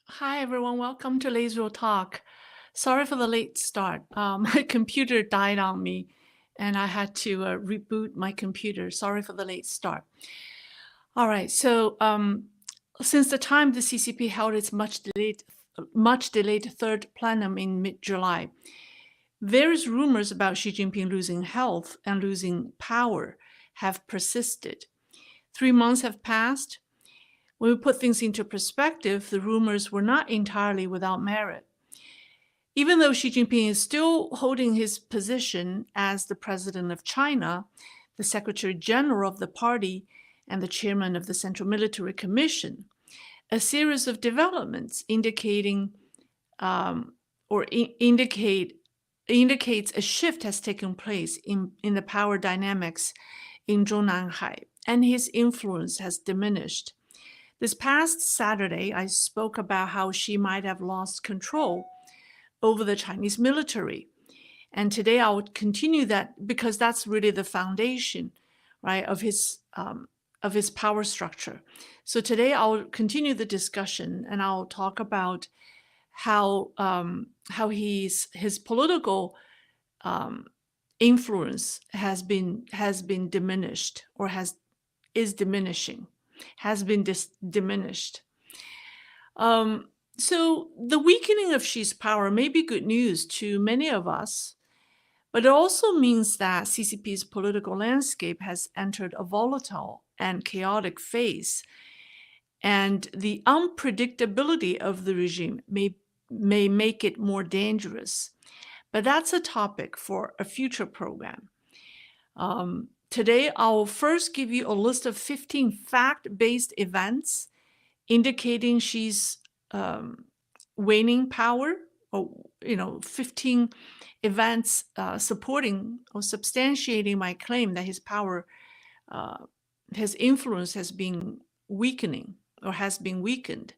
Hi everyone, welcome to Leisrealtalk. Sorry for the late start. My computer died on me and I had to reboot my computer. Sorry for the late start. All right, since the time the CCP held its much delayed third plenum in mid-July, various rumors about Xi Jinping losing health and losing power have persisted. 3 months have passed. When we put things into perspective, the rumors were not entirely without merit. Even though Xi Jinping is still holding his position as the president of China, the secretary general of the party, and the chairman of the Central Military Commission, a series of developments indicating or indicates a shift has taken place in the power dynamics in Zhongnanhai, and his influence has diminished. This past Saturday, I spoke about how Xi might have lost control over the Chinese military. And today I would continue that because that's really the foundation, right, of his power structure. So today I'll continue the discussion and I'll talk about how his political influence has been diminished or is diminishing, has been diminished. So the weakening of Xi's power may be good news to many of us, but it also means that CCP's political landscape has entered a volatile and chaotic phase, and the unpredictability of the regime may make it more dangerous. But that's a topic for a future program. Today, I'll first give you a list of 15 fact-based events indicating Xi's waning power, or 15 events supporting or substantiating my claim that his power, his influence has been weakening or has been weakened.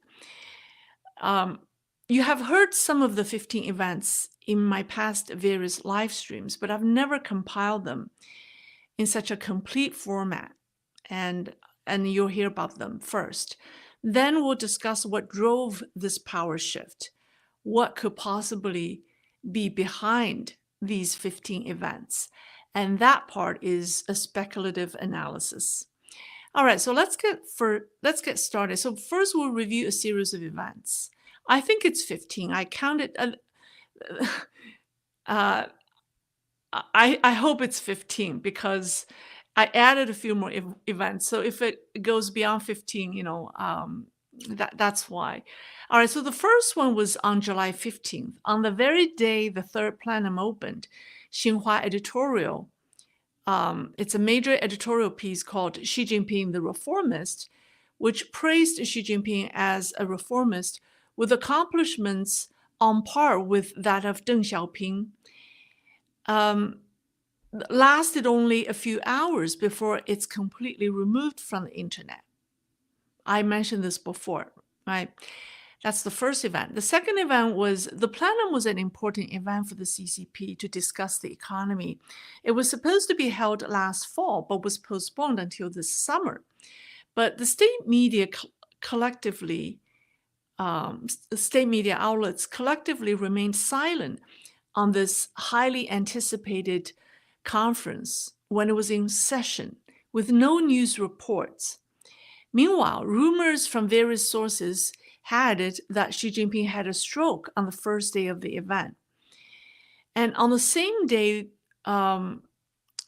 You have heard some of the 15 events in my past various live streams, but I've never compiled them in such a complete format, and you'll hear about them first. Then we'll discuss what drove this power shift, what could possibly be behind these 15 events. And that part is a speculative analysis. All right, so let's get started. So first we'll review a series of events. I think it's 15. I counted. I hope it's 15 because I added a few more events. So if it goes beyond 15, that's why. All right, so the first one was on July 15th. On the very day the third plenum opened, Xinhua editorial, it's a major editorial piece called Xi Jinping the Reformist, which praised Xi Jinping as a reformist with accomplishments on par with that of Deng Xiaoping. Lasted only a few hours before it's completely removed from the internet. I mentioned this before, right? That's the first event. The second event was the plenum was an important event for the CCP to discuss the economy. It was supposed to be held last fall, but was postponed until this summer. But the state media outlets collectively remained silent on this highly anticipated conference when it was in session with no news reports. Meanwhile, rumors from various sources had it that Xi Jinping had a stroke on the first day of the event. And on the same day,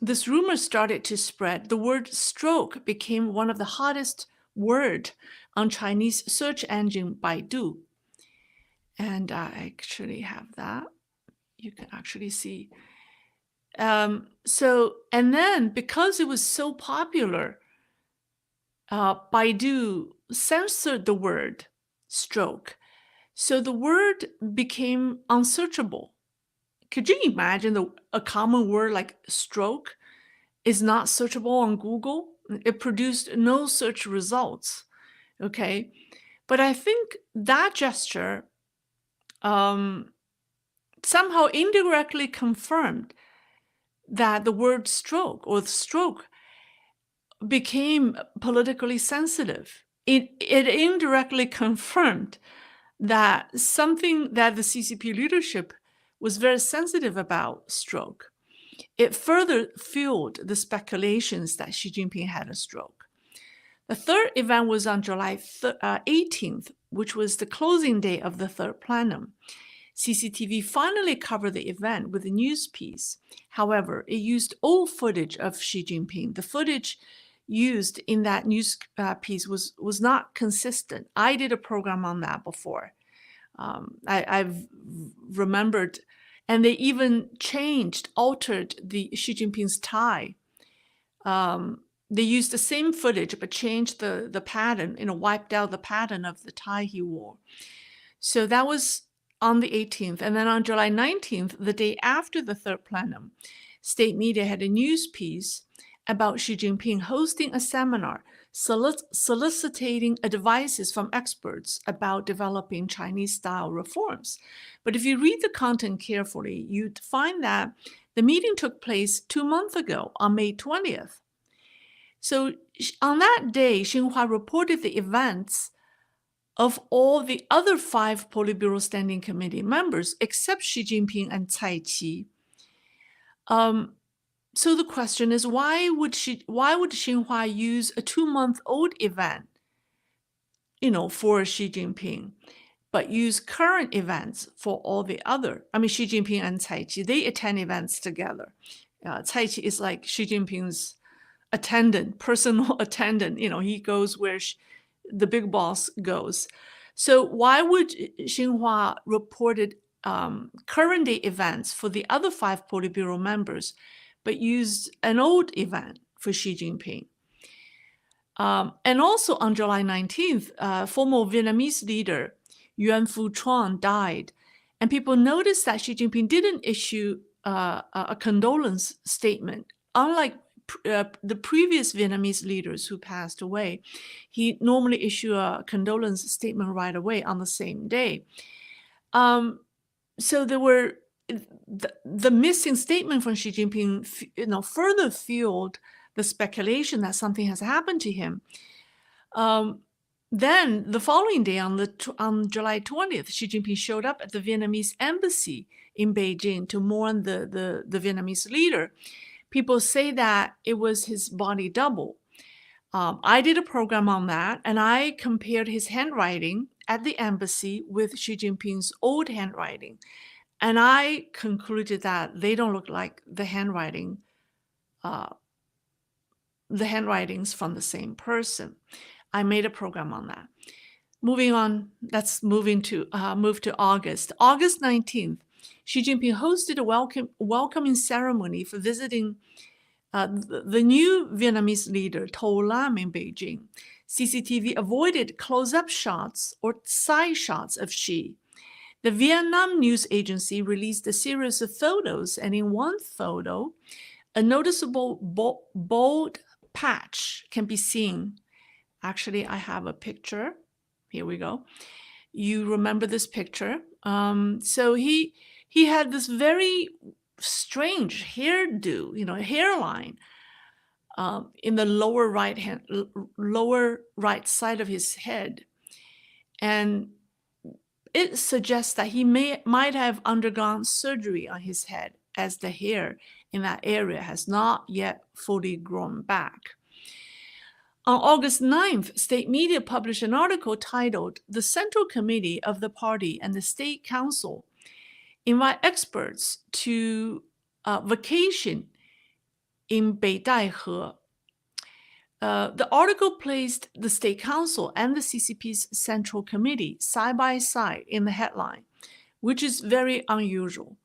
this rumor started to spread. The word stroke became one of the hottest words on Chinese search engine Baidu. And I actually have that. You can actually see. And then because it was so popular, Baidu censored the word stroke. So the word became unsearchable. Could you imagine a common word like stroke is not searchable on Google? It produced no search results. Okay. But I think that gesture somehow indirectly confirmed that the word stroke or stroke became politically sensitive. It indirectly confirmed that something that the CCP leadership was very sensitive about stroke. It further fueled the speculations that Xi Jinping had a stroke. The third event was on July 18th, which was the closing day of the third plenum. CCTV finally covered the event with a news piece. However, it used old footage of Xi Jinping. The footage used in that news piece was not consistent. I did a program on that before. I've remembered, and they even altered the Xi Jinping's tie. They used the same footage but changed the pattern, wiped out the pattern of the tie he wore. So that was on the 18th. And then on July 19th, the day after the third plenum, state media had a news piece about Xi Jinping hosting a seminar soliciting advices from experts about developing Chinese-style reforms. But if you read the content carefully, you'd find that the meeting took place 2 months ago on May 20th. So on that day, Xinhua reported the events of all the other 5 Politburo Standing Committee members, except Xi Jinping and Cai Qi. So the question is, why would Xinhua use a 2-month-old event, for Xi Jinping, but use current events for all the other? I mean, Xi Jinping and Cai Qi, they attend events together. Cai Qi is like Xi Jinping's personal attendant. He goes where the big boss goes. So why would Xinhua reported current day events for the other 5 Politburo members, but used an old event for Xi Jinping? And also on July 19th, former Vietnamese leader Yuan Phu-Truong died. And people noticed that Xi Jinping didn't issue a condolence statement. Unlike the previous Vietnamese leaders who passed away, he normally issue a condolence statement right away on the same day. So there were the missing statement from Xi Jinping, further fueled the speculation that something has happened to him. Then the following day, on July 20th, Xi Jinping showed up at the Vietnamese embassy in Beijing to mourn the Vietnamese leader. People say that it was his body double. I did a program on that, and I compared his handwriting at the embassy with Xi Jinping's old handwriting. And I concluded that they don't look like the handwritings from the same person. I made a program on that. Moving on, let's move to August. August 19th, Xi Jinping hosted a welcoming ceremony for visiting the new Vietnamese leader, To Lam, in Beijing. CCTV avoided close-up shots or side shots of Xi. The Vietnam news agency released a series of photos, and in one photo, a noticeable bold patch can be seen. Actually, I have a picture. Here we go. You remember this picture? So he had this very strange hairdo, hairline in the lower right side of his head, and it suggests that he might have undergone surgery on his head, as the hair in that area has not yet fully grown back. On August 9th, state media published an article titled "The Central Committee of the Party and the State Council invite experts to vacation in Beidaihe." The article placed the State Council and the CCP's Central Committee side by side in the headline, which is very unusual.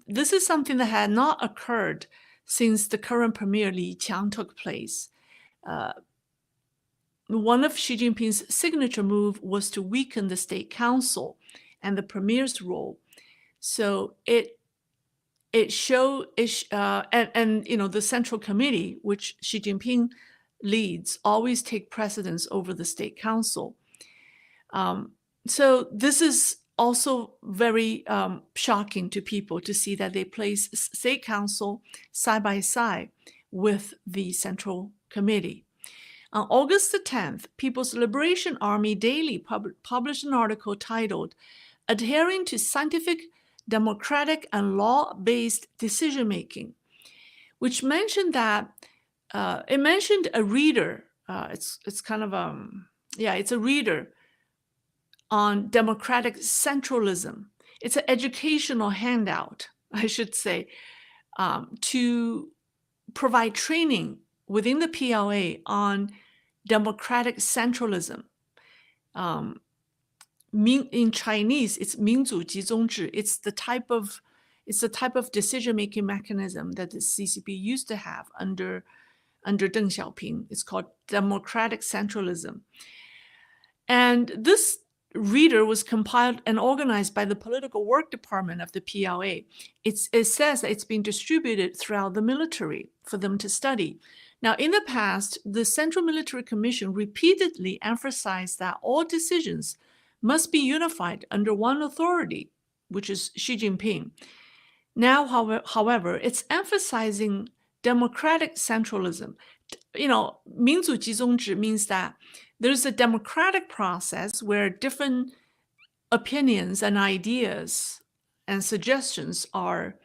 This is something that had not occurred since the current Premier Li Qiang took place. One of Xi Jinping's signature moves was to weaken the State Council and the Premier's role. So the Central Committee, which Xi Jinping leads, always take precedence over the State Council. So this is also very shocking to people to see that they place State Council side by side with the Central Committee. On August the 10th, People's Liberation Army Daily published an article titled, Adhering to Scientific, Democratic, and Law-Based Decision-Making, which mentioned that, it mentioned a reader, it's kind of, it's a reader on democratic centralism. It's an educational handout, I should say, to provide training within the PLA on democratic centralism. In Chinese, it's 民主集中制. It's the type of decision-making mechanism that the CCP used to have under Deng Xiaoping. It's called democratic centralism. And this reader was compiled and organized by the political work department of the PLA. It says that it's been distributed throughout the military for them to study. Now, in the past, the Central Military Commission repeatedly emphasized that all decisions must be unified under one authority, which is Xi Jinping. Now, however, it's emphasizing democratic centralism. 民主集中制 means that there's a democratic process where different opinions and ideas and suggestions are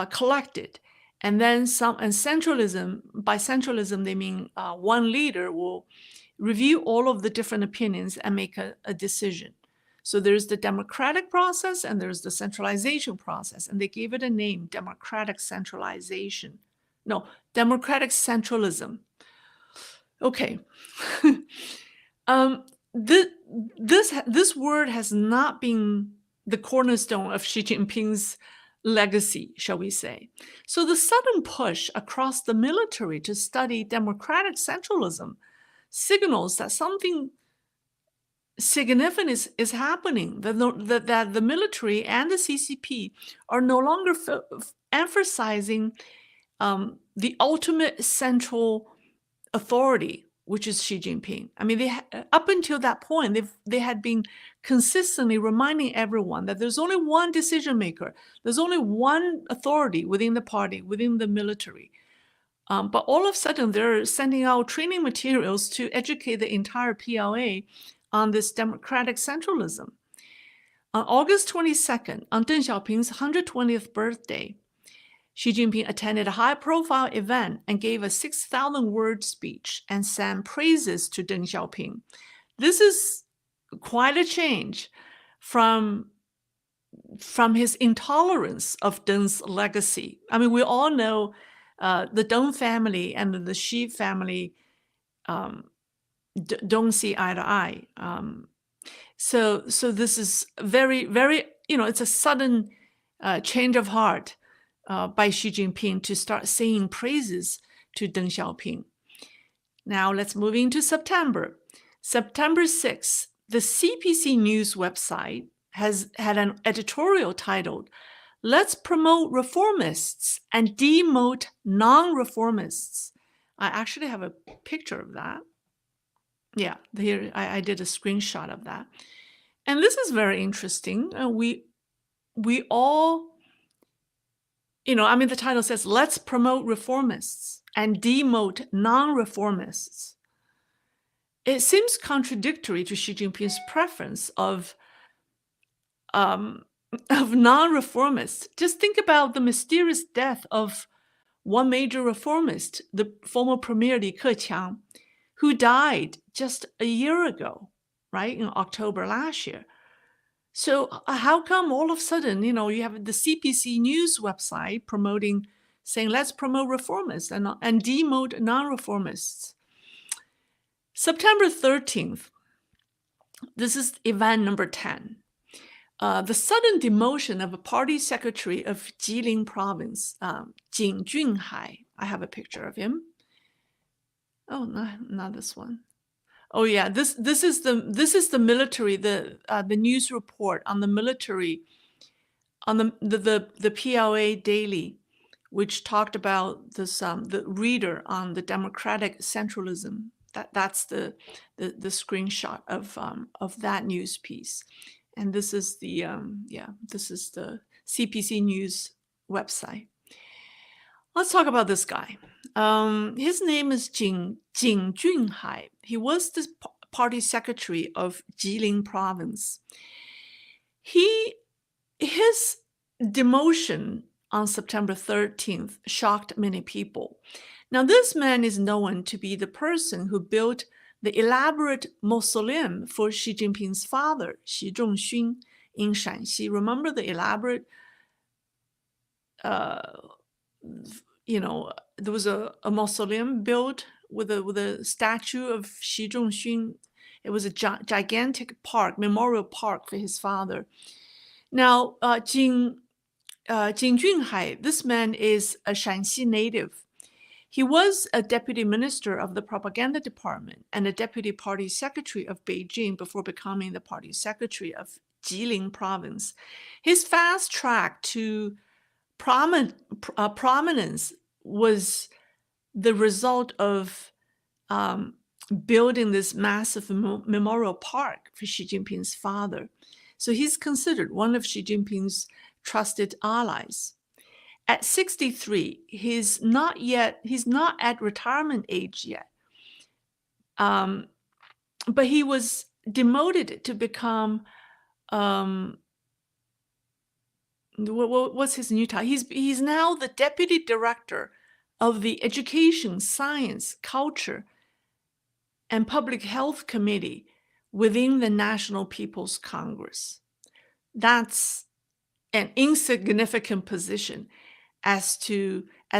collected. And then centralism, by centralism, they mean one leader will review all of the different opinions and make a decision. So there's the democratic process and there's the centralization process. And they gave it a name, democratic centralization. No, democratic centralism. Okay. This word has not been the cornerstone of Xi Jinping's legacy, shall we say. So the sudden push across the military to study democratic centralism signals that something significant is happening, that the military and the CCP are no longer emphasizing the ultimate central authority, which is Xi Jinping. I mean, up until that point, they had been consistently reminding everyone that there's only one decision maker. There's only one authority within the party, within the military. But all of a sudden, they're sending out training materials to educate the entire PLA on this democratic centralism. On August 22nd, on Deng Xiaoping's 120th birthday, Xi Jinping attended a high-profile event and gave a 6,000-word speech and sang praises to Deng Xiaoping. This is quite a change from his intolerance of Deng's legacy. I mean, we all know the Deng family and the Xi family don't see eye to eye. So this is very, very, it's a sudden change of heart by Xi Jinping to start singing praises to Deng Xiaoping. Now let's move into September. September 6th, the CPC News website has had an editorial titled, Let's Promote Reformists and Demote Non-Reformists. I actually have a picture of that. Yeah, here I did a screenshot of that. And this is very interesting. We all, the title says, let's promote reformists and demote non-reformists. It seems contradictory to Xi Jinping's preference of non-reformists. Just think about the mysterious death of one major reformist, the former premier Li Keqiang, who died just a year ago, right, in October last year. So how come all of a sudden, you have the CPC News website saying, let's promote reformists and demote non-reformists. September 13th, this is event number 10. The sudden demotion of a party secretary of Jilin province, Jing Junhai. I have a picture of him. Oh, not this one. Oh yeah, this is the military, the news report on the military, on the PLA Daily, which talked about this the reader on the democratic centralism. That's the screenshot of that news piece, and this is the this is the CPC News website. Let's talk about this guy. His name is Jing Junhai. He was the party secretary of Jilin province. His demotion on September 13th shocked many people. Now, this man is known to be the person who built the elaborate mausoleum for Xi Jinping's father, Xi Jinping, in Shanxi. Remember the elaborate, there was a mausoleum built with a statue of Xi Jinping. It was a gigantic park, memorial park for his father. Now, Jing Junhai, this man is a Shanxi native. He was a deputy minister of the propaganda department and a deputy party secretary of Beijing before becoming the party secretary of Jilin province. His fast track to prominence was the result of building this massive memorial park for Xi Jinping's father. So he's considered one of Xi Jinping's trusted allies. At 63, he's not at retirement age yet. But he was demoted to become what's his new title? He's now the deputy director of the Education, Science, Culture, and Public Health Committee within the National People's Congress. That's an insignificant position as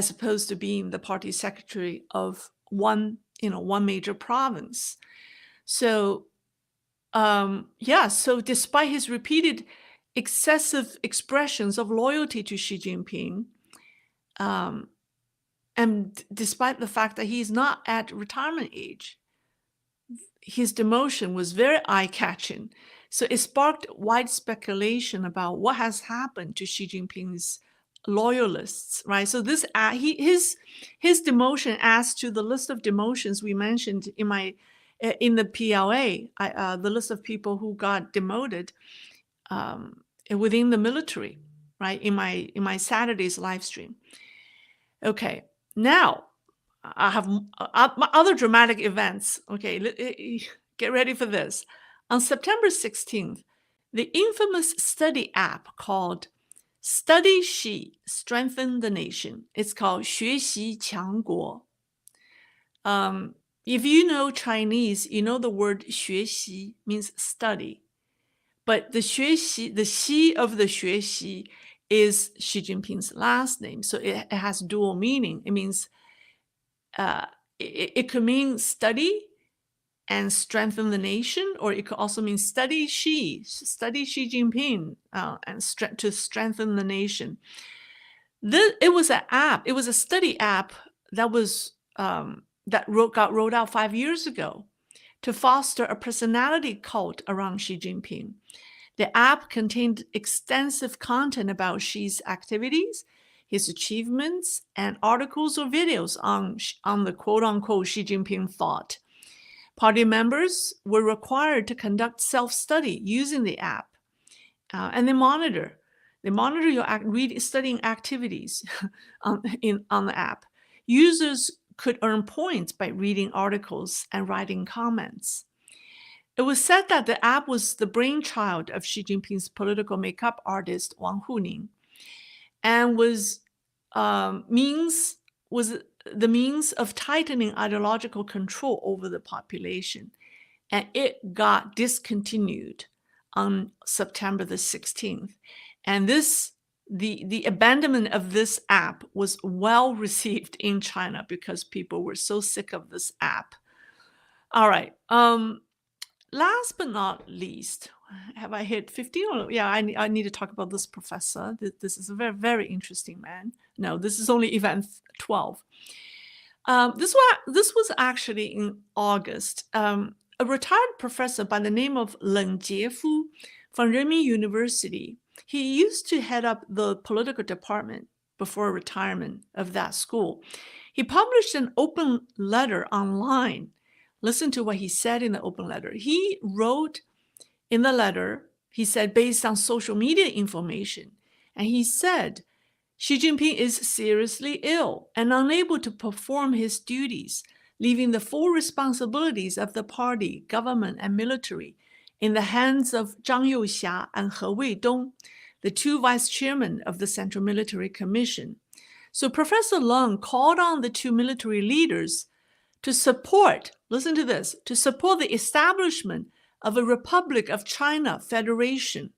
opposed to being the party secretary of one major province. So so despite his repeated excessive expressions of loyalty to Xi Jinping, and despite the fact that he's not at retirement age, his demotion was very eye-catching. So it sparked wide speculation about what has happened to Xi Jinping's loyalists, right? So his demotion adds to the list of demotions we mentioned in the PLA, the list of people who got demoted within the military, right? In my Saturday's live stream. Okay, now I have other dramatic events. Okay, get ready for this. On September 16th, the infamous study app called Study Xi, Strengthen the Nation. It's called 学习强国. If you know Chinese, you know the word 学习 means study. But the Xi of the 学习 is Xi Jinping's last name. So it has dual meaning. It means it could mean study and strengthen the nation, or it could also mean study Xi Jinping, and to strengthen the nation. It was an app. It was a study app that was got rolled out 5 years ago to foster a personality cult around Xi Jinping. The app contained extensive content about Xi's activities, his achievements, and articles or videos on the quote-unquote Xi Jinping thought. Party members were required to conduct self-study using the app, and they monitor your studying activities on the app. Users could earn points by reading articles and writing comments. It was said that the app was the brainchild of Xi Jinping's political makeup artist Wang Huning, and was the means of tightening ideological control over the population. And it got discontinued on September the 16th. And the abandonment of this app was well received in China because people were so sick of this app. All right. Last but not least, have I hit 15? Yeah, I need to talk about this professor. This is a very, very interesting man. No, this is only event 12. This was actually in August. A retired professor by the name of Leng Jiefu from Renmin University. He used to head up the political department before retirement of that school. He published an open letter online. Listen to what he said in the open letter. He wrote in the letter, he said, based on social media information, and he said, Xi Jinping is seriously ill and unable to perform his duties, leaving the full responsibilities of the party, government, and military in the hands of Zhang Youxia and He Weidong, the two vice chairmen of the Central Military Commission. So Professor Leng called on the two military leaders to support, listen to this, to support the establishment of a Republic of China Federation.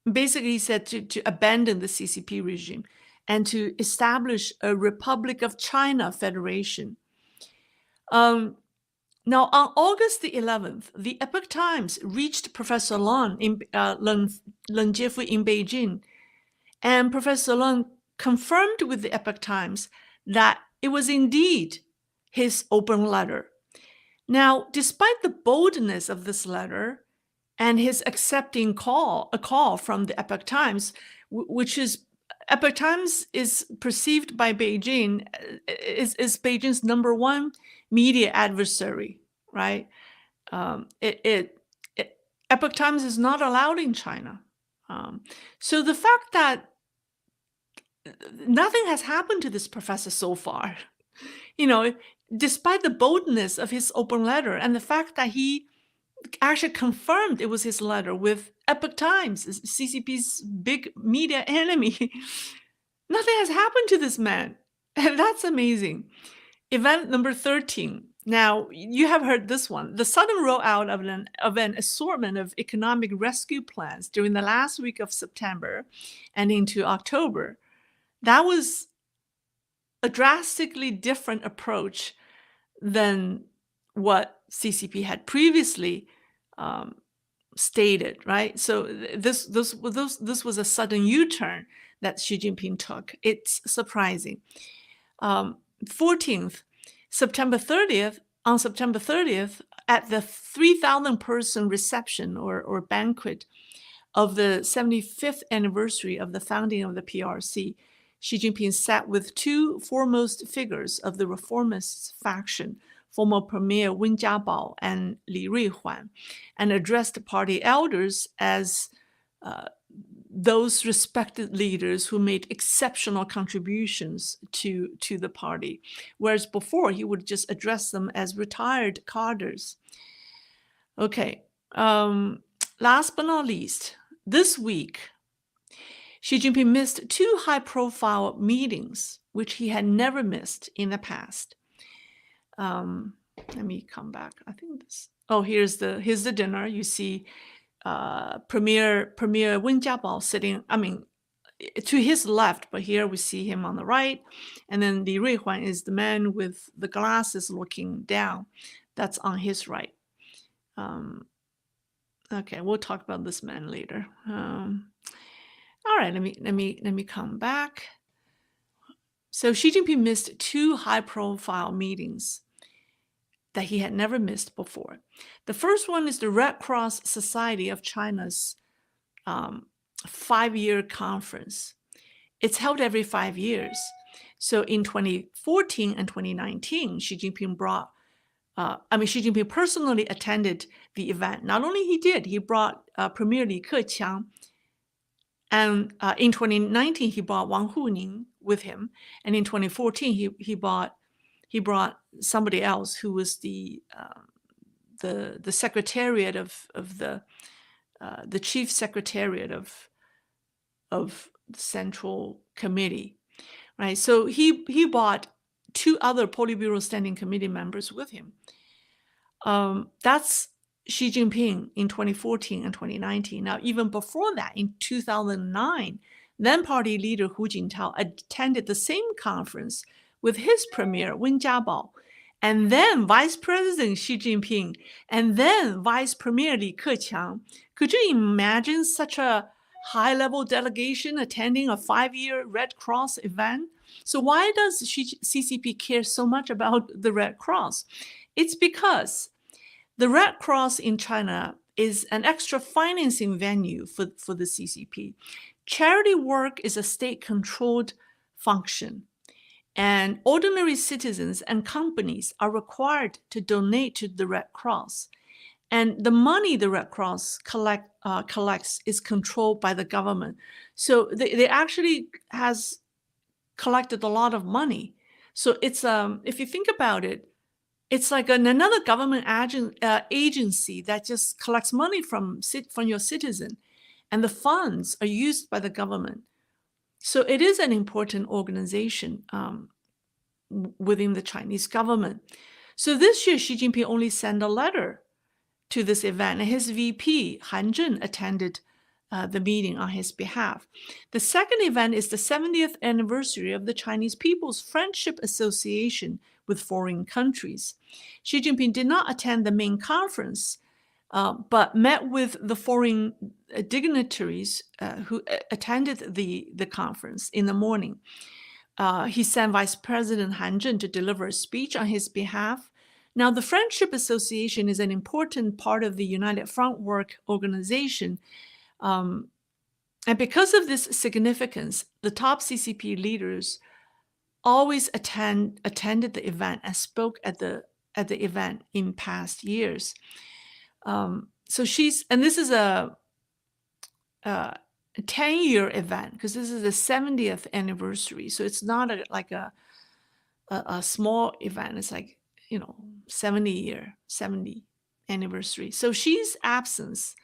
Basically, he said to abandon the CCP regime and to establish a Republic of China Federation. Now, on August the 11th, the Epoch Times reached Professor Leng Jiefu in Beijing, and Professor Leng confirmed with the Epoch Times that it was indeed his open letter. Now, despite the boldness of this letter and his accepting a call from the Epoch Times, which is Epoch Times is perceived by Beijing is Beijing's number one media adversary, right? Epoch Times is not allowed in China. So the fact that nothing has happened to this professor so far, despite the boldness of his open letter and the fact that he actually confirmed it was his letter with Epoch Times, CCP's big media enemy, nothing has happened to this man. And that's amazing. Event number 13. Now, you have heard this one. The sudden rollout of an assortment of economic rescue plans during the last week of September and into October. That was a drastically different approach than what CCP had previously stated, right? So this was a sudden U-turn that Xi Jinping took. It's surprising. 14th, September 30th, on September 30th, at the 3,000 person reception or banquet of the 75th anniversary of the founding of the PRC, Xi Jinping sat with two foremost figures of the reformist faction, former Premier Wen Jiabao and Li Ruihuan, and addressed party elders as those respected leaders who made exceptional contributions to the party, whereas before he would just address them as retired cadres. Okay, last but not least, this week, Xi Jinping missed two high-profile meetings, which he had never missed in the past. Let me come back. I think this. Oh, here's the dinner. You see, Premier Wen Jiabao sitting. I mean, to his left, but here we see him on the right, and then Li Ruihuan is the man with the glasses looking down. That's on his right. Okay, we'll talk about this man later. All right, let me come back. So Xi Jinping missed two high-profile meetings that he had never missed before. The first one is the Red Cross Society of China's 5-year conference. It's held every 5 years. So in 2014 and 2019, Xi Jinping personally attended the event. Not only he brought Premier Li Keqiang, and in 2019 he brought Wang Huning with him, and in 2014 he brought somebody else who was the secretariat of the chief secretariat of the Central Committee, right? So he brought two other Politburo Standing Committee members with him. That's Xi Jinping in 2014 and 2019. Now, even before that, in 2009, then party leader Hu Jintao attended the same conference with his premier, Wen Jiabao, and then Vice President Xi Jinping, and then Vice Premier Li Keqiang. Could you imagine such a high-level delegation attending a 5-year Red Cross event? So why does CCP care so much about the Red Cross? It's because the Red Cross in China is an extra financing venue for the CCP. Charity work is a state-controlled function, and ordinary citizens and companies are required to donate to the Red Cross. And the money the Red Cross collects is controlled by the government. So they actually has collected a lot of money. So it's if you think about it, it's like another government agency that just collects money from your citizen, and the funds are used by the government. So it is an important organization within the Chinese government. So this year, Xi Jinping only sent a letter to this event, and his VP, Han Zheng, attended the meeting on his behalf. The second event is the 70th anniversary of the Chinese People's Friendship Association with foreign countries. Xi Jinping did not attend the main conference, but met with the foreign dignitaries who attended the conference in the morning. He sent Vice President Han Zheng to deliver a speech on his behalf. Now, the Friendship Association is an important part of the United Front Work organization. And because of this significance, the top CCP leaders always attended the event and spoke at the event in past years. So this is a 10-year event, because this is the 70th anniversary. So it's not like a small event. It's like, 70 anniversary. So Xi's absence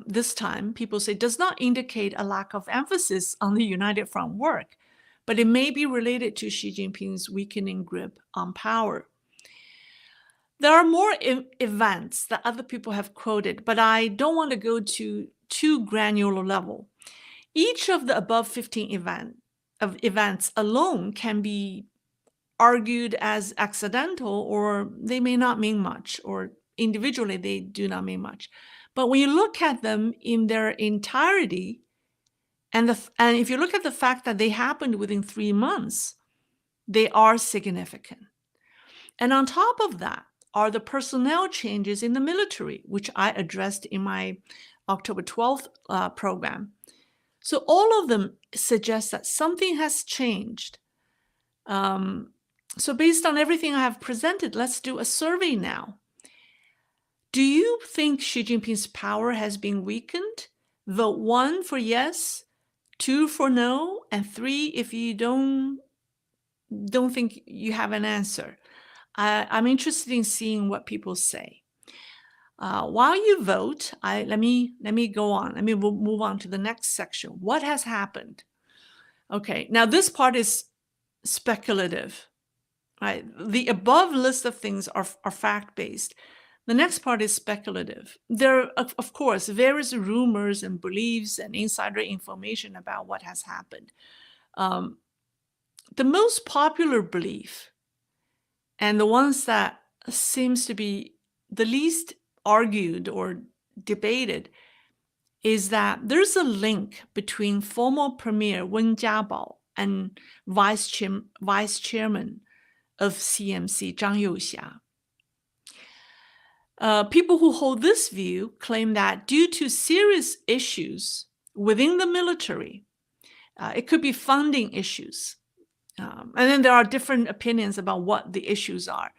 this time, people say, does not indicate a lack of emphasis on the United Front work, but it may be related to Xi Jinping's weakening grip on power. There are more events that other people have quoted, but I don't want to go to too granular level. Each of the above 15 events alone can be argued as accidental, or they may not mean much, or individually they do not mean much. But when you look at them in their entirety, and if you look at the fact that they happened within 3 months, they are significant. And on top of that are the personnel changes in the military, which I addressed in my October 12th program. So all of them suggest that something has changed. So based on everything I have presented, let's do a survey now. Do you think Xi Jinping's power has been weakened? Vote 1 for yes, 2 for no, and 3 if you don't think you have an answer. I'm interested in seeing what people say. While you vote, let me go on. Let me move on to the next section. What has happened? Okay, now this part is speculative. Right? The above list of things are fact-based. The next part is speculative. There are, of course, various rumors and beliefs and insider information about what has happened. The most popular belief, and the ones that seems to be the least argued or debated, is that there's a link between former Premier Wen Jiabao and Vice Chairman of CMC, Zhang Youxia. People who hold this view claim that due to serious issues within the military, it could be funding issues. And then there are different opinions about what the issues are,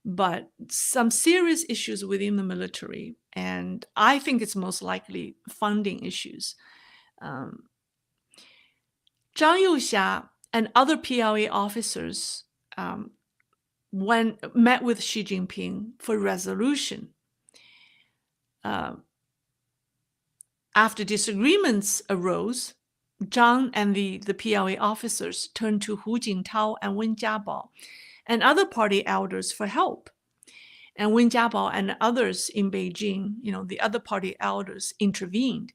but some serious issues within the military. And I think it's most likely funding issues. Zhang Youxia and other PLA officers met with Xi Jinping for resolution. After disagreements arose, Zhang and the PLA officers turned to Hu Jintao and Wen Jiabao and other party elders for help. And Wen Jiabao and others in Beijing, the other party elders, intervened,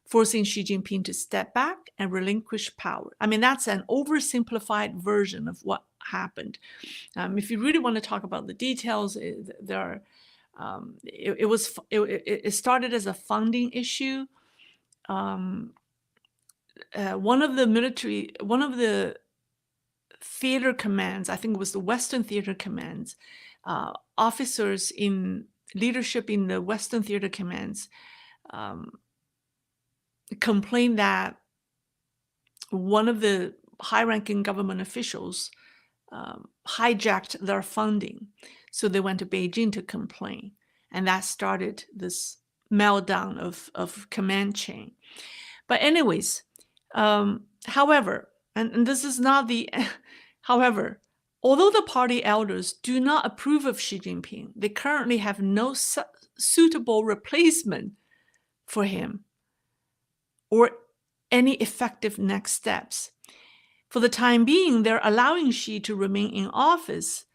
forcing Xi Jinping to step back and relinquish power. I mean, that's an oversimplified version of what happened. If you really want to talk about the details, it started as a funding issue. One of the theater commands, I think it was the Western Theater Commands, officers in leadership in the Western Theater Commands complained that one of the high-ranking government officials hijacked their funding. So they went to Beijing to complain. And that started this meltdown of command chain. But anyways, however, and this is not the, however, although the party elders do not approve of Xi Jinping, they currently have no suitable replacement for him or any effective next steps. For the time being, they're allowing Xi to remain in office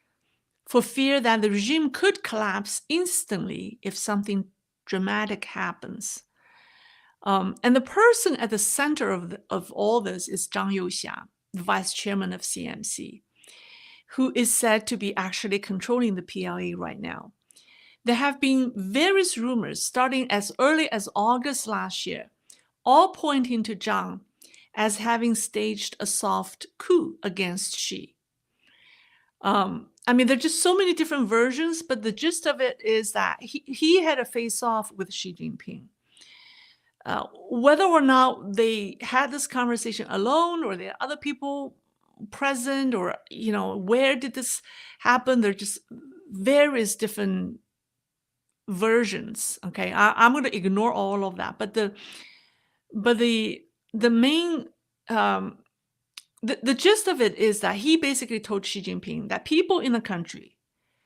for fear that the regime could collapse instantly if something dramatic happens. And the person at the center of all this is Zhang Youxia, the vice chairman of CMC, who is said to be actually controlling the PLA right now. There have been various rumors starting as early as August last year, all pointing to Zhang as having staged a soft coup against Xi. I mean, there are just so many different versions, but the gist of it is that he had a face-off with Xi Jinping. Whether or not they had this conversation alone or there are other people present, or where did this happen, there are just various different versions. Okay, I'm going to ignore all of that, but the main the gist of it is that he basically told Xi Jinping that people in the country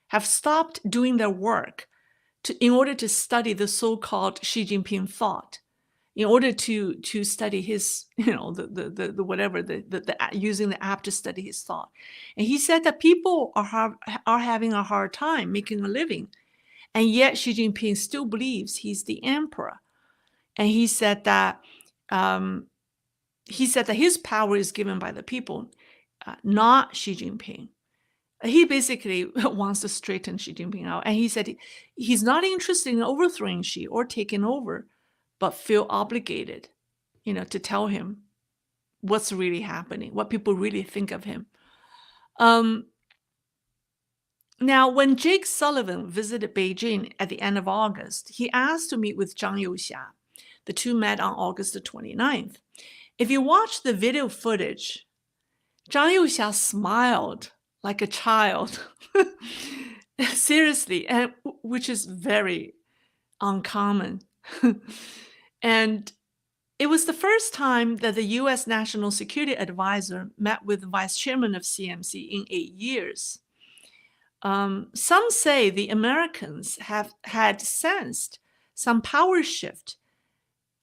have stopped doing their work in order to study the so-called Xi Jinping thought, in order to study his, the whatever, using the app to study his thought. And he said that people are having a hard time making a living, and yet Xi Jinping still believes he's the emperor. And he said that his power is given by the people, not Xi Jinping. He basically wants to straighten Xi Jinping out. And he said he's not interested in overthrowing Xi or taking over, but feel obligated, to tell him what's really happening, what people really think of him. Now, when Jake Sullivan visited Beijing at the end of August, he asked to meet with Zhang Youxia. The two met on August the 29th. If you watch the video footage, Zhang Youxia smiled like a child. Seriously, and which is very uncommon. And it was the first time that the U.S. National Security Advisor met with the vice chairman of CMC in 8 years. Some say the Americans had sensed some power shift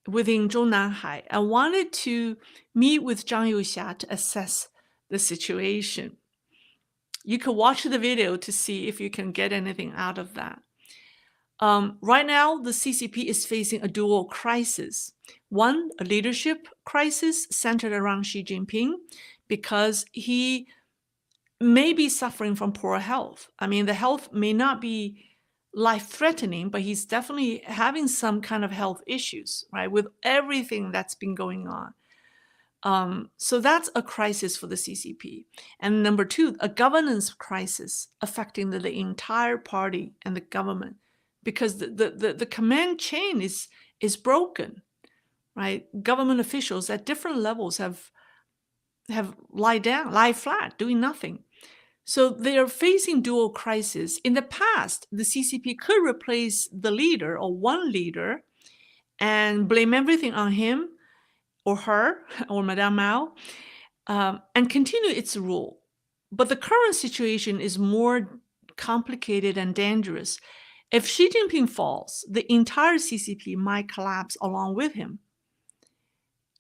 within Zhongnanhai and wanted to meet with Zhang Youxia to assess the situation. You could watch the video to see if you can get anything out of that. Right now, the CCP is facing a dual crisis. One, a leadership crisis centered around Xi Jinping, because he may be suffering from poor health. I mean, the health may not be life-threatening, but he's definitely having some kind of health issues, right, with everything that's been going on. So that's a crisis for the CCP. And number two, a governance crisis affecting the entire party and the government, because the command chain is broken, right? Government officials at different levels have lie flat, doing nothing. So they are facing dual crisis. In the past, the CCP could replace the leader or one leader and blame everything on him or her or Madame Mao, and continue its rule. But the current situation is more complicated and dangerous. If Xi Jinping falls, the entire CCP might collapse along with him,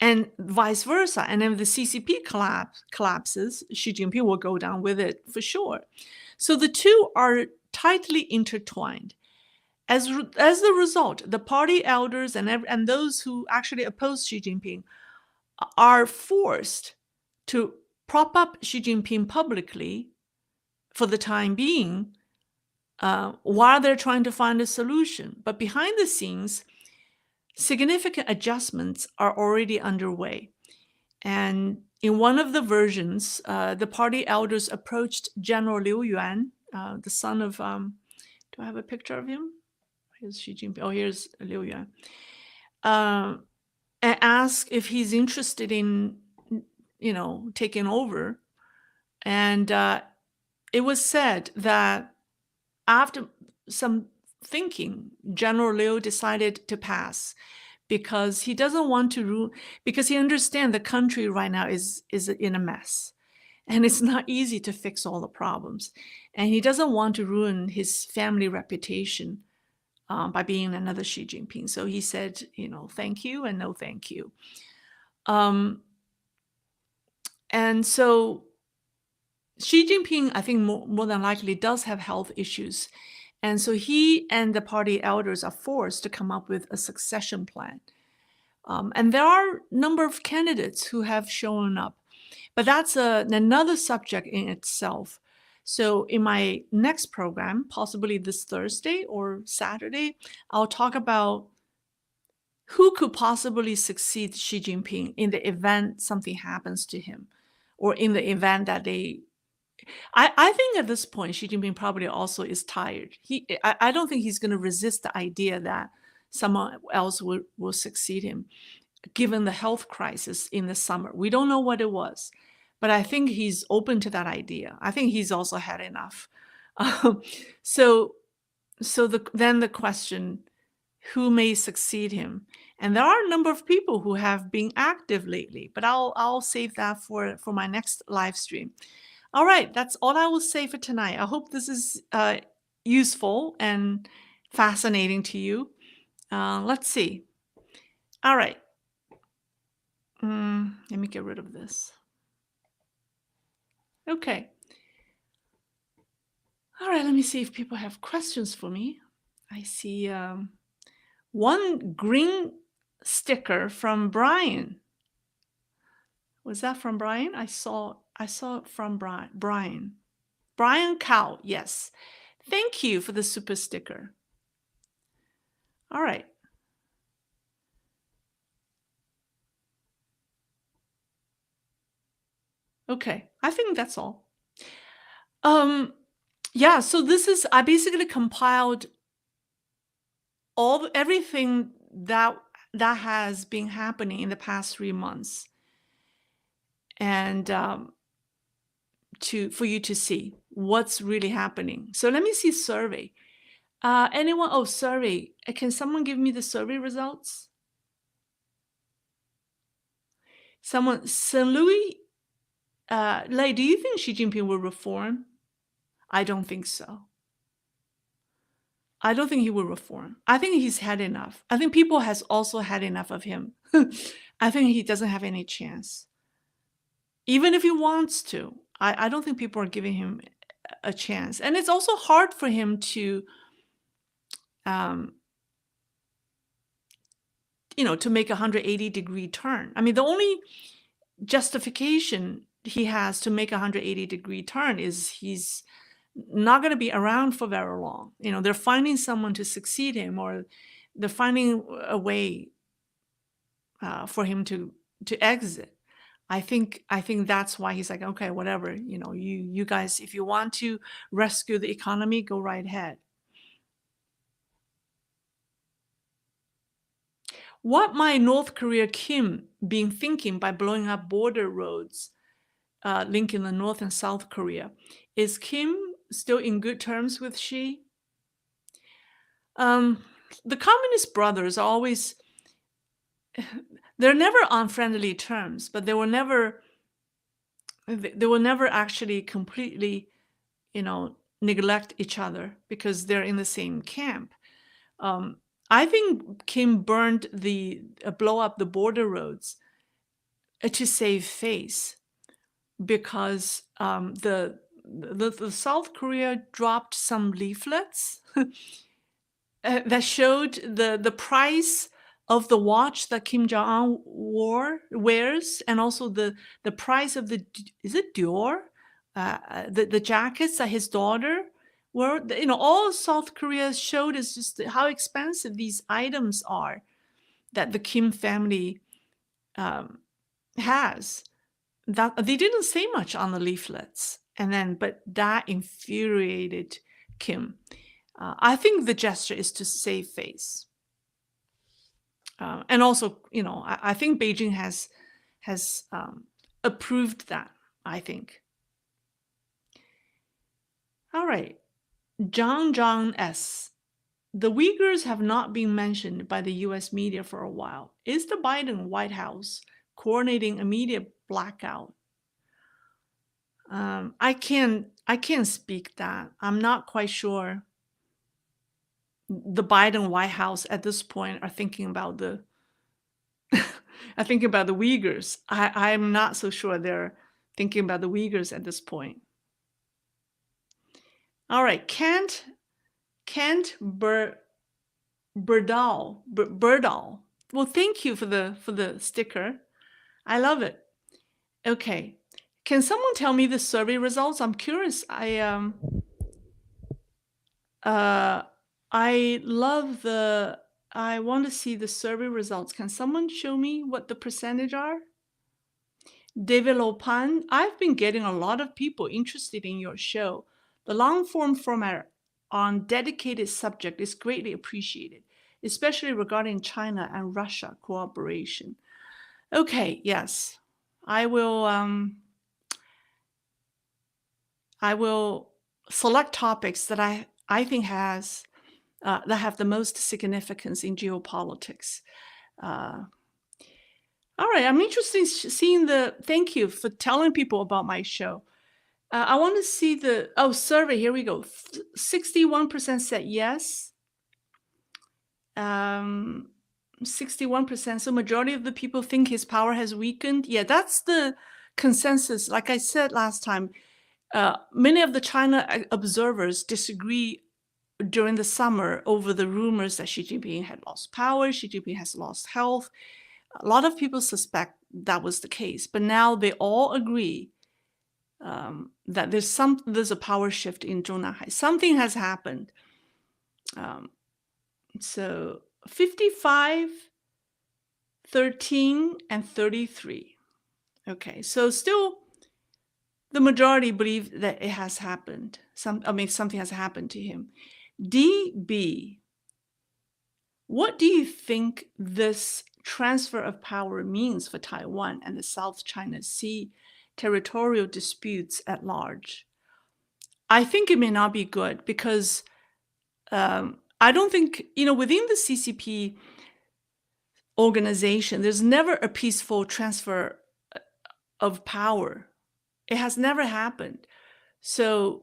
and vice versa. And if the CCP collapses, Xi Jinping will go down with it for sure. So the two are tightly intertwined. As the result, the party elders and those who actually oppose Xi Jinping are forced to prop up Xi Jinping publicly for the time being, while they're trying to find a solution. But behind the scenes, significant adjustments are already underway. And in one of the versions, the party elders approached General Liu Yuan, the son of, do I have a picture of him? Here's Xi Jinping. Oh, here's Liu Yuan. And asked if he's interested in, taking over. And it was said that after some thinking, General Liu decided to pass because he doesn't want to because he understands the country right now is in a mess. And it's not easy to fix all the problems. And he doesn't want to ruin his family reputation by being another Xi Jinping. So he said, thank you and no thank you. And so Xi Jinping, I think more than likely does have health issues. And so he and the party elders are forced to come up with a succession plan. And there are a number of candidates who have shown up, but that's another subject in itself. So in my next program, possibly this Thursday or Saturday, I'll talk about who could possibly succeed Xi Jinping in the event something happens to him, or in the event that I think at this point, Xi Jinping probably also is tired. I don't think he's going to resist the idea that someone else will succeed him, given the health crisis in the summer. We don't know what it was, but I think he's open to that idea. I think he's also had enough. Um, so then the question, who may succeed him? And there are a number of people who have been active lately, but I'll save that for my next live stream. All right, that's all I will say for tonight. I hope this is useful and fascinating to you. Let's see. All right. Let me get rid of this. Okay. All right, let me see if people have questions for me. I see one green sticker from Brian. Was that from Brian? I saw it from Brian. Brian Cow, yes. Thank you for the super sticker. All right. Okay, I think that's all. Yeah, so I basically compiled everything that has been happening in the past 3 months, and for you to see what's really happening. So let me see survey. Anyone? Oh, survey. Can someone give me the survey results? Someone, St. Louis, Lei, do you think Xi Jinping will reform? I don't think so. I don't think he will reform. I think he's had enough. I think people has also had enough of him. I think he doesn't have any chance. Even if he wants to, I don't think people are giving him a chance. And it's also hard for him to, to make a 180-degree turn. I mean, the only justification he has to make a 180-degree turn is he's not going to be around for very long. They're finding someone to succeed him, or they're finding a way for him to exit. I think that's why he's like, okay, whatever, you guys, if you want to rescue the economy, go right ahead. What might North Korea Kim been thinking by blowing up border roads linking the North and South Korea? Is Kim still in good terms with Xi? The communist brothers are always, they're never on friendly terms, but they will never actually completely, neglect each other because they're in the same camp. I think Kim burned blow up the border roads to save face, because the South Korea dropped some leaflets that showed the price of the watch that Kim Jong-un wears, and also the price of is it Dior? The jackets that his daughter wore. All South Korea showed is just how expensive these items are that the Kim family has. That they didn't say much on the leaflets, but that infuriated Kim. I think the gesture is to save face. And also, I think Beijing has approved that, I think. All right. John S. The Uyghurs have not been mentioned by the US media for a while. Is the Biden White House coordinating a media blackout? I can't speak that. I'm not quite sure the Biden White House at this point are thinking about the I think about the Uyghurs. I'm not so sure they're thinking about the Uyghurs at this point. All right, Kent Birdall. Well, thank you for the sticker. I love it. Okay. Can someone tell me the survey results? I'm curious. Uh I want to see the survey results. Can someone show me what the percentage are? David Lopan, I've been getting a lot of people interested in your show. The long form format on dedicated subject is greatly appreciated, especially regarding China and Russia cooperation. Okay, yes. I will select topics that I think that have the most significance in geopolitics. Uh, all right, I'm interested in seeing thank you for telling people about my show. I want to see survey. Here we go. 61% said yes. 61%. So majority of the people think his power has weakened. Yeah, that's the consensus. Like I said last time, many of the China observers disagree during the summer over the rumors that Xi Jinping had lost power, Xi Jinping has lost health. A lot of people suspect that was the case, but now they all agree that there's a power shift in Zhongnanhai. Something has happened. So 55, 13, and 33. Okay, so still the majority believe that it has happened. Something has happened to him. DB, what do you think this transfer of power means for Taiwan and the South China Sea territorial disputes at large? I think it may not be good because I don't think, within the CCP organization, there's never a peaceful transfer of power. It has never happened. So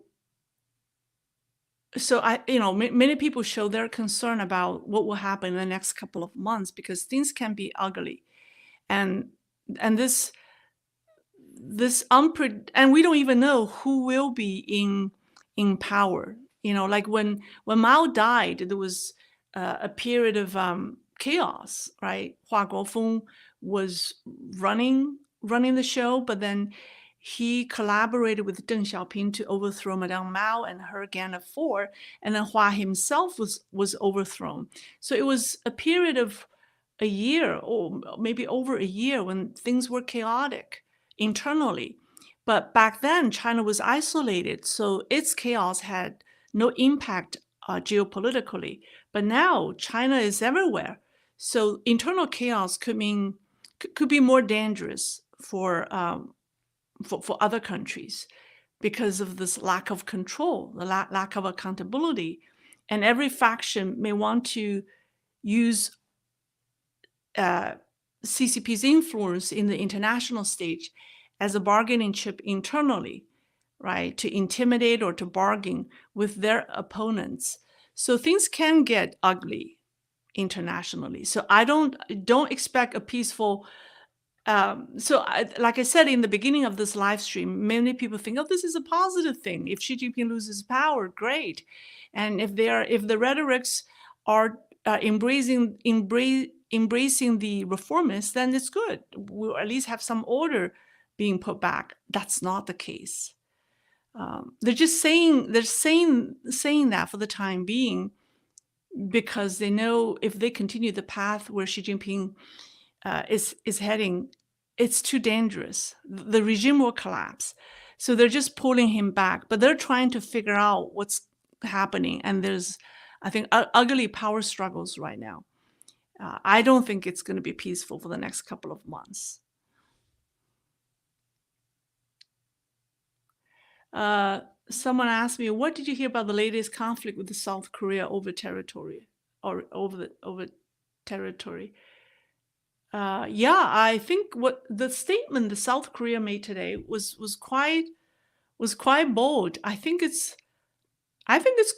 many people show their concern about what will happen in the next couple of months because things can be ugly, and this and we don't even know who will be in power. Like when Mao died, there was a period of chaos, right? Hua Guofeng was running the show, but then he collaborated with Deng Xiaoping to overthrow Madame Mao and her gang of four, and then Hua himself was overthrown. So it was a period of a year or maybe over a year when things were chaotic internally. But back then, China was isolated, so its chaos had no impact geopolitically. But now China is everywhere, so internal chaos could be more dangerous for other countries because of this lack of control, the lack of accountability, and every faction may want to use CCP's influence in the international stage as a bargaining chip internally, right, to intimidate or to bargain with their opponents. So things can get ugly internationally. So I don't expect a peaceful. Like I said in the beginning of this live stream, many people think, oh, this is a positive thing. If Xi Jinping loses power, great. And if the rhetorics are embracing the reformists, then it's good. We'll at least have some order being put back. That's not the case. They're just saying that for the time being because they know if they continue the path where Xi Jinping is heading, it's too dangerous. The regime will collapse. So they're just pulling him back, but they're trying to figure out what's happening. And there's, I think, ugly power struggles right now. I don't think it's going to be peaceful for the next couple of months. Someone asked me, "What did you hear about the latest conflict with the South Korea over territory or over territory?" Yeah, I think what the statement the South Korea made today was quite bold. I think it's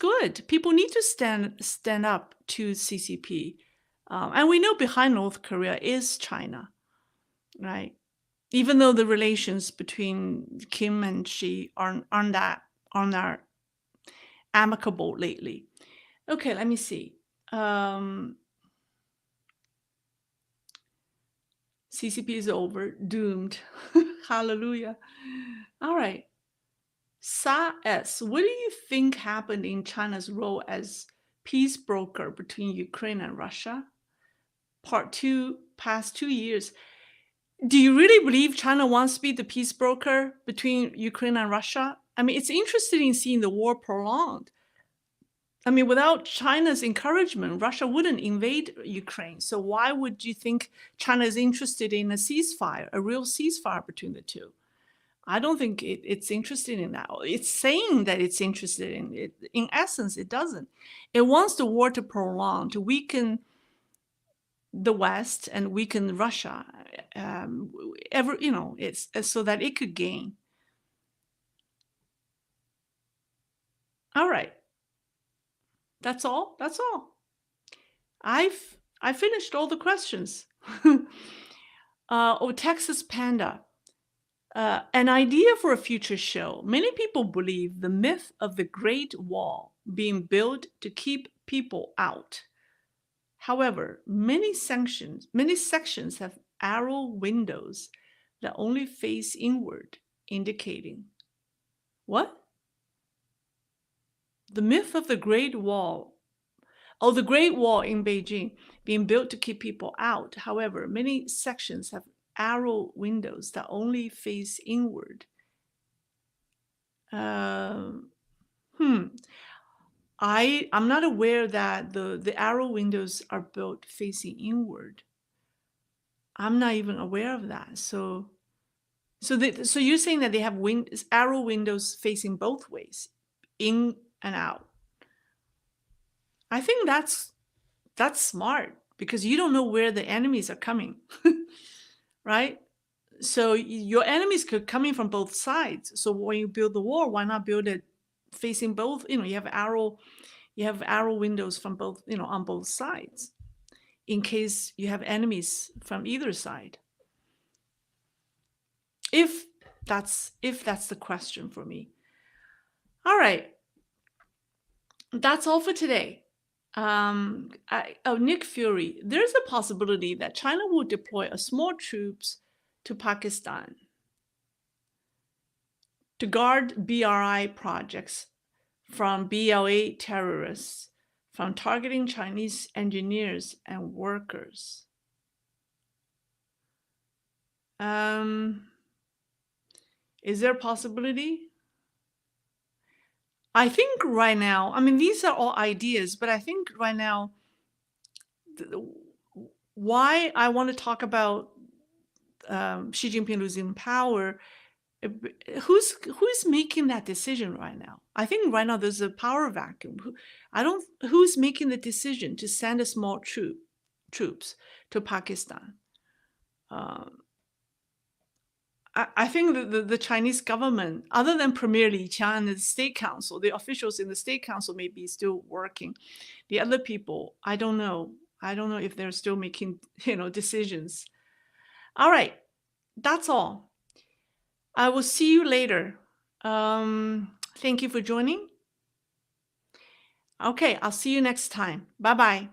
good. People need to stand up to CCP, and we know behind North Korea is China, right? Even though the relations between Kim and Xi aren't that amicable lately. Okay, let me see. CCP is over, doomed. Hallelujah. All right. Sa S, what do you think happened in China's role as peace broker between Ukraine and Russia? Part two, past 2 years. Do you really believe China wants to be the peace broker between Ukraine and Russia? I mean, it's interesting in seeing the war prolonged. I mean, without China's encouragement, Russia wouldn't invade Ukraine. So why would you think China is interested in a ceasefire, a real ceasefire between the two? I don't think it's interested in that. It's saying that it's interested in it. In essence, it doesn't. It wants the war to prolong, to weaken the West and weaken Russia. It's so that it could gain. All right, that's all. That's all. I finished all the questions. Texas Panda. An idea for a future show. Many people believe the myth of the Great Wall being built to keep people out. However, many sections have arrow windows that only face inward, indicating what? The myth of the Great Wall. Oh, the Great Wall in Beijing being built to keep people out. However, many sections have arrow windows that only face inward. I'm not aware that the arrow windows are built facing inward. I'm not even aware of that. So you're saying that they have arrow windows facing both ways, in and out. I think that's smart because you don't know where the enemies are coming, right? So your enemies could come in from both sides. So when you build the wall, why not build it facing both? You have arrow windows from both, on both sides, in case you have enemies from either side. If that's the question for me. All right, that's all for today. Nick Fury, there's a possibility that China will deploy a small troops to Pakistan to guard BRI projects from BLA terrorists from targeting Chinese engineers and workers. Is there a possibility? I think right now, I mean, these are all ideas, but I think right now, why I want to talk about Xi Jinping losing power, who's making that decision right now? I think right now there's a power vacuum. Who's making the decision to send a small troops to Pakistan? I think the Chinese government, other than Premier Li Qiang and the State Council, the officials in the State Council may be still working. The other people, I don't know. I don't know if they're still making, decisions. All right, that's all. I will see you later. Thank you for joining. Okay, I'll see you next time. Bye-bye.